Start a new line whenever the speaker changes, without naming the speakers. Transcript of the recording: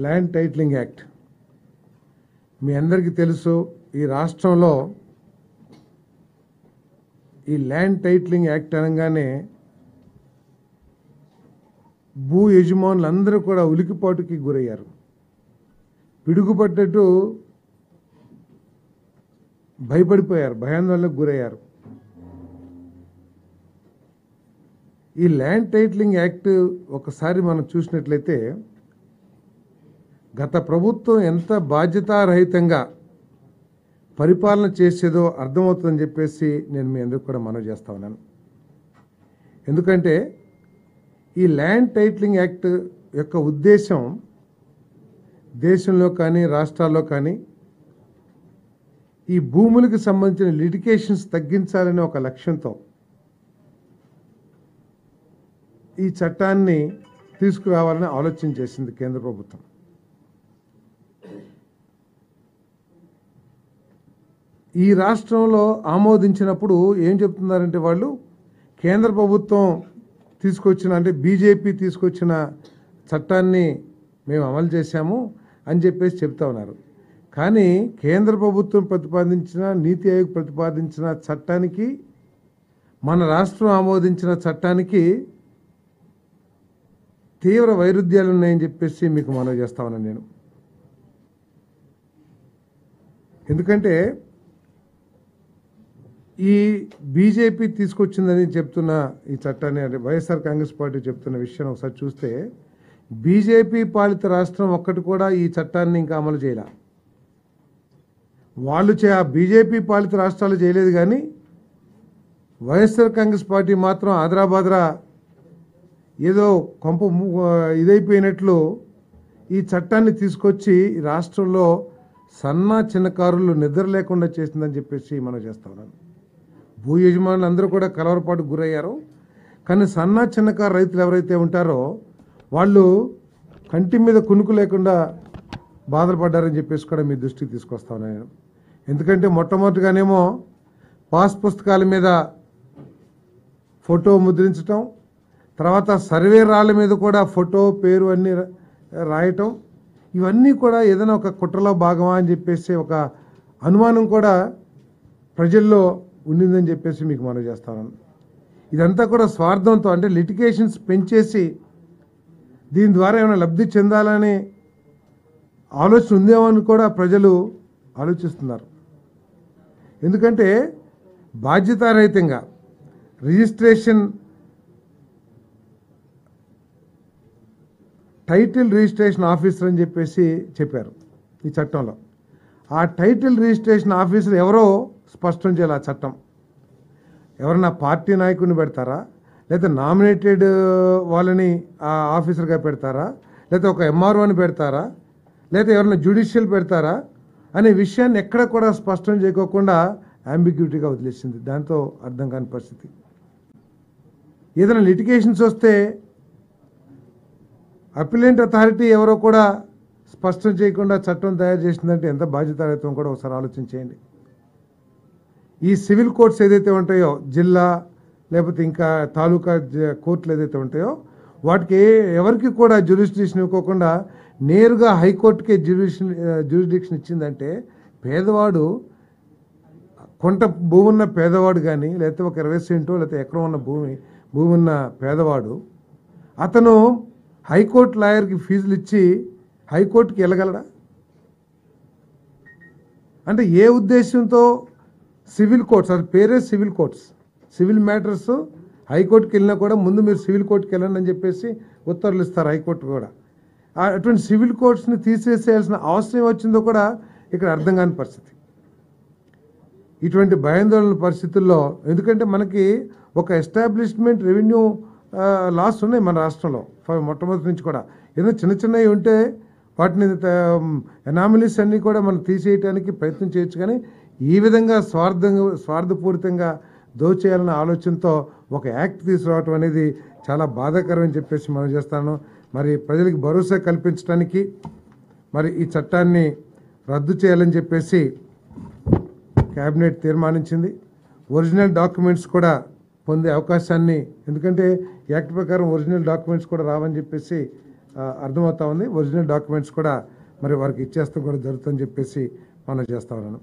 Land titling act మీ అందరికీ తెలుసు. ఈ రాష్ట్రంలో ఈ ల్యాండ్ టైటిలింగ్ యాక్ట్ అనగానే భూ యజమానులందరూ కూడా ఉలికిపాటుకి గురయ్యారు. పిడుగుపడ్డట్టు భయపడిపోయారు, భయాందోళనకు గురయ్యారు. ఈ ల్యాండ్ టైటిలింగ్ యాక్ట్ ఒకసారి మనం చూసినట్లయితే గత ప్రభుత్వం ఎంత బాధ్యతారహితంగా పరిపాలన చేసేదో అర్థమవుతుందని చెప్పేసి నేను మీ అందరికీ కూడా మనవి చేస్తా ఉన్నాను. ఎందుకంటే ఈ ల్యాండ్ టైటిలింగ్ యాక్ట్ యొక్క ఉద్దేశం దేశంలో కానీ రాష్ట్రాల్లో కానీ ఈ భూములకు సంబంధించిన లిటిగేషన్స్ తగ్గించాలనే ఒక లక్ష్యంతో ఈ చట్టాన్ని తీసుకురావాలని ఆలోచన చేసింది కేంద్ర ప్రభుత్వం. ఈ రాష్ట్రంలో ఆమోదించినప్పుడు ఏం చెప్తున్నారంటే వాళ్ళు కేంద్ర ప్రభుత్వం తీసుకొచ్చిన అంటే బీజేపీ తీసుకొచ్చిన చట్టాన్ని మేము అమలు చేశాము అని చెప్పేసి చెప్తా ఉన్నారు. కానీ కేంద్ర ప్రభుత్వం ప్రతిపాదించిన నీతి ఆయోగ్ ప్రతిపాదించిన చట్టానికి మన రాష్ట్రం ఆమోదించిన చట్టానికి తీవ్ర వైరుధ్యాలు ఉన్నాయని చెప్పేసి మీకు మనవి చేస్తా ఉన్నాను నేను. ఎందుకంటే ఈ బీజేపీ తీసుకొచ్చిందని చెప్తున్న ఈ చట్టాన్ని అంటే వైఎస్ఆర్ కాంగ్రెస్ పార్టీ చెప్తున్న విషయం ఒకసారి చూస్తే బీజేపీ పాలిత రాష్ట్రం ఒక్కటి కూడా ఈ చట్టాన్ని ఇంకా అమలు చేయాల. వాళ్ళు బీజేపీ పాలిత రాష్ట్రాలు చేయలేదు, కానీ వైఎస్ఆర్ కాంగ్రెస్ పార్టీ మాత్రం ఆదరాబాదరా ఏదో కొంప ఇదైపోయినట్లు ఈ చట్టాన్ని తీసుకొచ్చి రాష్ట్రంలో సన్న చిన్నకారులు నిద్ర లేకుండా చేసిందని చెప్పేసి మనం చేస్తా ఉన్నాను. భూ యజమానులు అందరూ కూడా కలవరపాటుకు గురయ్యారు. కానీ సన్న చిన్నకారు రైతులు ఎవరైతే ఉంటారో వాళ్ళు కంటి మీద కునుకు లేకుండా బాధపడ్డారని చెప్పేసి కూడా మీ దృష్టికి తీసుకొస్తా ఉన్నాను నేను. ఎందుకంటే మొట్టమొదటిగానేమో పాస్ పుస్తకాల మీద ఫోటో ముద్రించటం, తర్వాత సర్వే రాళ్ళ మీద కూడా ఫోటో పేరు అన్నీ రాయటం, ఇవన్నీ కూడా ఏదైనా ఒక కుట్రలో భాగమా అని చెప్పేసి ఒక అనుమానం కూడా ప్రజల్లో ఉండిందని చెప్పేసి మీకు మనవి చేస్తాను. ఇదంతా కూడా స్వార్థంతో అంటే లిటిగేషన్స్ పెంచేసి దీని ద్వారా ఏమైనా లబ్ధి చెందాలని ఆలోచన ఉందేమో అని కూడా ప్రజలు ఆలోచిస్తున్నారు. ఎందుకంటే బాధ్యతారహితంగా రిజిస్ట్రేషన్ టైటిల్ రిజిస్ట్రేషన్ ఆఫీసర్ అని చెప్పేసి చెప్పారు ఈ చట్టంలో. ఆ టైటిల్ రిజిస్ట్రేషన్ ఆఫీసర్ ఎవరో స్పష్టం చేయాలి. ఆ చట్టం ఎవరన్నా పార్టీ నాయకుడిని పెడతారా, లేదా నామినేటెడ్ వాళ్ళని ఆ ఆఫీసర్గా పెడతారా, లేదా ఒక ఎంఆర్ఓని పెడతారా, లేదా ఎవరైనా జ్యుడిషియల్ పెడతారా అనే విషయాన్ని ఎక్కడ కూడా స్పష్టం చేయకోకుండా అంబిగ్యూటీగా వదిలేసింది. దాంతో అర్థం కాని పరిస్థితి. ఏదైనా లిటిగేషన్స్ వస్తే అపిలెంట్ అథారిటీ ఎవరో కూడా స్పష్టం చేయకుండా చట్టం తయారు చేసిందంటే ఎంత బాధ్యతారహితం కూడా ఒకసారి ఆలోచించేయండి. ఈ సివిల్ కోర్ట్స్ ఏదైతే ఉంటాయో, జిల్లా లేకపోతే ఇంకా తాలూకా కోర్టులు ఏదైతే ఉంటాయో వాటికి ఎవరికి కూడా జ్యూరిస్డిక్షన్ ఇవ్వకుండా నేరుగా హైకోర్టుకే జ్యూరిస్డిక్షన్ ఇచ్చిందంటే పేదవాడు, కొంత భూమి ఉన్న పేదవాడు కానీ లేకపోతే ఒక 20 సెంటో లేకపోతే ఎక్కడ ఉన్న భూమి ఉన్న పేదవాడు అతను హైకోర్టు లాయర్కి ఫీజులు ఇచ్చి హైకోర్టుకి వెళ్ళగలడా? అంటే ఏ ఉద్దేశంతో సివిల్ కోర్ట్స్, అది పేరే సివిల్ కోర్ట్స్, సివిల్ మ్యాటర్స్ హైకోర్టుకి వెళ్ళినా కూడా ముందు మీరు సివిల్ కోర్టుకి వెళ్ళండి అని చెప్పేసి ఉత్తర్వులు ఇస్తారు హైకోర్టు కూడా. అటువంటి సివిల్ కోర్ట్స్ని తీసేసేయాల్సిన అవసరం వచ్చిందో కూడా ఇక్కడ అర్థం కాని పరిస్థితి. ఇటువంటి భయాందోళన పరిస్థితుల్లో, ఎందుకంటే మనకి ఒక ఎస్టాబ్లిష్మెంట్ రెవెన్యూ లాస్ ఉన్నాయి మన రాష్ట్రంలో మొట్టమొదటి నుంచి కూడా. ఏదో చిన్న చిన్నవి ఉంటే వాటిని ఎనామిలీస్ అన్నీ కూడా మనం తీసేయడానికి ప్రయత్నం చేయొచ్చు, కానీ ఈ విధంగా స్వార్థపూరితంగా దోచేయాలన్న ఆలోచనతో ఒక యాక్ట్ తీసుకురావటం అనేది చాలా బాధాకరం అని చెప్పేసి మనం చేస్తాను. మరి ప్రజలకు భరోసా కల్పించడానికి మరి ఈ చట్టాన్ని రద్దు చేయాలని చెప్పేసి క్యాబినెట్ తీర్మానించింది. ఒరిజినల్ డాక్యుమెంట్స్ కూడా పొందే అవకాశాన్ని, ఎందుకంటే యాక్ట్ ప్రకారం ఒరిజినల్ డాక్యుమెంట్స్ కూడా రావని చెప్పేసి అర్థమవుతా ఉంది. ఒరిజినల్ డాక్యుమెంట్స్ కూడా మరి వారికి ఇచ్చేస్తాం కూడా జరుగుతుందని చెప్పేసి మనం చేస్తా ఉన్నాను.